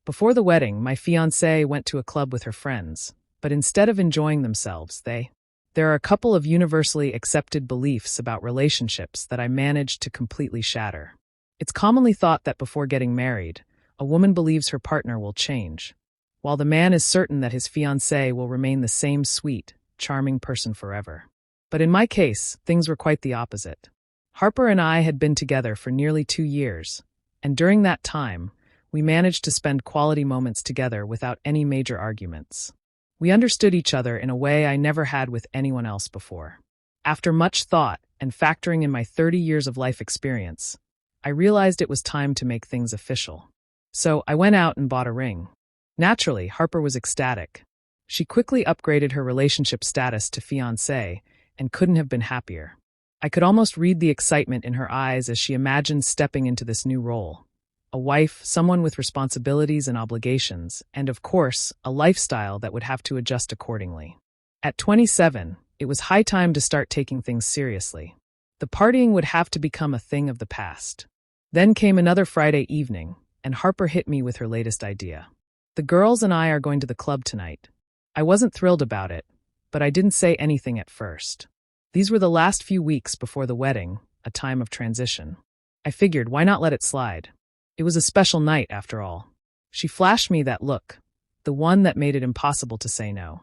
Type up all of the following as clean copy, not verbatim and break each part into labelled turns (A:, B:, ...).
A: Before the wedding, my fiancée went to a club with her friends, but instead of enjoying themselves, there are a couple of universally accepted beliefs about relationships that I managed to completely shatter. It's commonly thought that before getting married, a woman believes her partner will change, while the man is certain that his fiancée will remain the same sweet, charming person forever. But in my case, things were quite the opposite. Harper and I had been together for nearly 2 years, and during that time, we managed to spend quality moments together without any major arguments. We understood each other in a way I never had with anyone else before. After much thought and factoring in my 30 years of life experience, I realized it was time to make things official. So I went out and bought a ring. Naturally, Harper was ecstatic. She quickly upgraded her relationship status to fiancé and couldn't have been happier. I could almost read the excitement in her eyes as she imagined stepping into this new role. A wife, someone with responsibilities and obligations, and of course, a lifestyle that would have to adjust accordingly. At 27, it was high time to start taking things seriously. The partying would have to become a thing of the past. Then came another Friday evening, and Harper hit me with her latest idea. The girls and I are going to the club tonight. I wasn't thrilled about it, but I didn't say anything at first. These were the last few weeks before the wedding, a time of transition. I figured, why not let it slide? It was a special night, after all. She flashed me that look, the one that made it impossible to say no.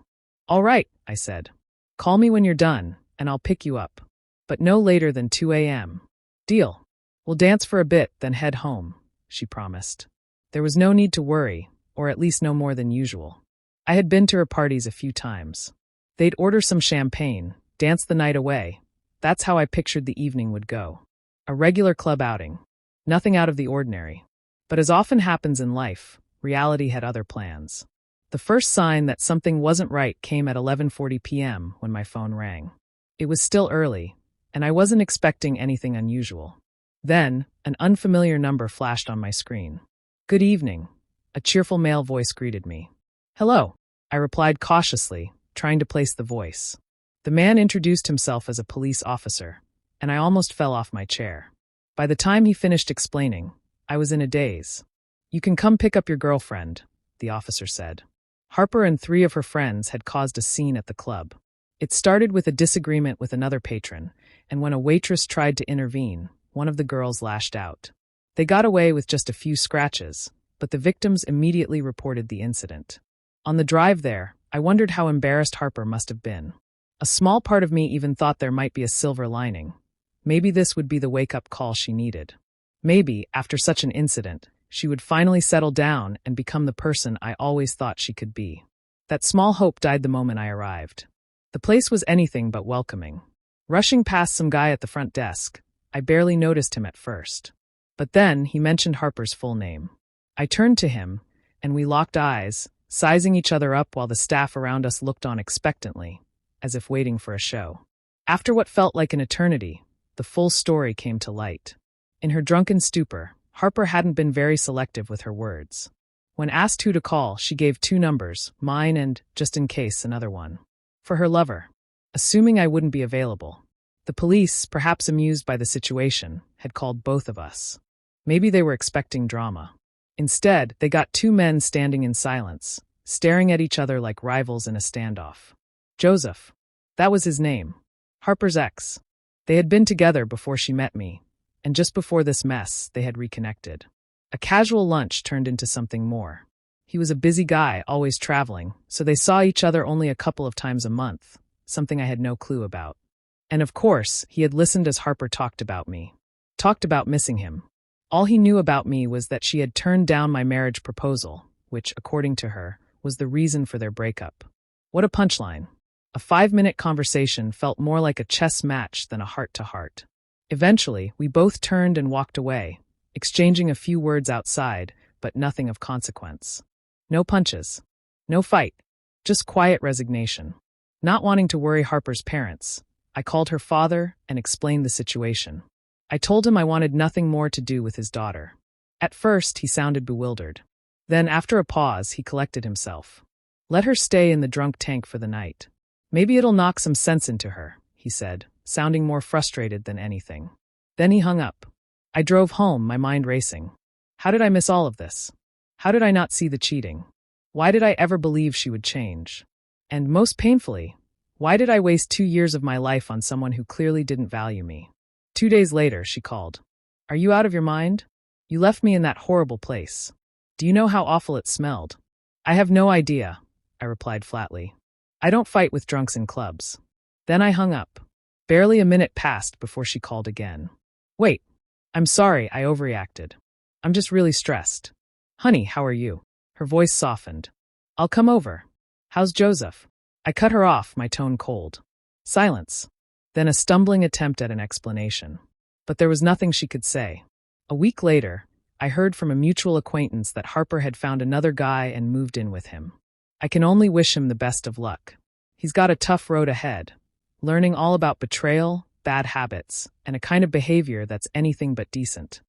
A: All right, I said. Call me when you're done, and I'll pick you up. But no later than 2 a.m. Deal. We'll dance for a bit, then head home, she promised. There was no need to worry, or at least no more than usual. I had been to her parties a few times. They'd order some champagne, dance the night away. That's how I pictured the evening would go. A regular club outing. Nothing out of the ordinary. But as often happens in life, reality had other plans. The first sign that something wasn't right came at 11:40 p.m. when my phone rang. It was still early, and I wasn't expecting anything unusual. Then, an unfamiliar number flashed on my screen. Good evening. A cheerful male voice greeted me. Hello, I replied cautiously, trying to place the voice. The man introduced himself as a police officer, and I almost fell off my chair. By the time he finished explaining, I was in a daze. You can come pick up your girlfriend, the officer said. Harper and 3 of her friends had caused a scene at the club. It started with a disagreement with another patron, and when a waitress tried to intervene, one of the girls lashed out. They got away with just a few scratches, but the victims immediately reported the incident. On the drive there, I wondered how embarrassed Harper must have been. A small part of me even thought there might be a silver lining. Maybe this would be the wake-up call she needed. Maybe, after such an incident, she would finally settle down and become the person I always thought she could be. That small hope died the moment I arrived. The place was anything but welcoming. Rushing past some guy at the front desk, I barely noticed him at first. But then he mentioned Harper's full name. I turned to him, and we locked eyes, sizing each other up while the staff around us looked on expectantly, as if waiting for a show. After what felt like an eternity, the full story came to light. In her drunken stupor, Harper hadn't been very selective with her words. When asked who to call, she gave 2 numbers, mine and, just in case, another one. For her lover. Assuming I wouldn't be available. The police, perhaps amused by the situation, had called both of us. Maybe they were expecting drama. Instead, they got 2 men standing in silence, staring at each other like rivals in a standoff. Joseph. That was his name. Harper's ex. They had been together before she met me, and just before this mess, they had reconnected. A casual lunch turned into something more. He was a busy guy, always traveling, so they saw each other only a couple of times a month, something I had no clue about. And of course, he had listened as Harper talked about me. Talked about missing him. All he knew about me was that she had turned down my marriage proposal, which, according to her, was the reason for their breakup. What a punchline. A 5-minute conversation felt more like a chess match than a heart-to-heart. Eventually, we both turned and walked away, exchanging a few words outside, but nothing of consequence. No punches. No fight. Just quiet resignation. Not wanting to worry Harper's parents, I called her father and explained the situation. I told him I wanted nothing more to do with his daughter. At first, he sounded bewildered. Then, after a pause, he collected himself. Let her stay in the drunk tank for the night. Maybe it'll knock some sense into her, he said, sounding more frustrated than anything. Then he hung up. I drove home, my mind racing. How did I miss all of this? How did I not see the cheating? Why did I ever believe she would change? And most painfully, why did I waste 2 years of my life on someone who clearly didn't value me? 2 days later, she called. Are you out of your mind? You left me in that horrible place. Do you know how awful it smelled? I have no idea, I replied flatly. I don't fight with drunks in clubs. Then I hung up. Barely a minute passed before she called again. Wait, I'm sorry, I overreacted. I'm just really stressed. Honey, how are you? Her voice softened. I'll come over. How's Joseph? I cut her off, my tone cold. Silence. Then a stumbling attempt at an explanation. But there was nothing she could say. A week later, I heard from a mutual acquaintance that Harper had found another guy and moved in with him. I can only wish him the best of luck. He's got a tough road ahead, learning all about betrayal, bad habits, and a kind of behavior that's anything but decent.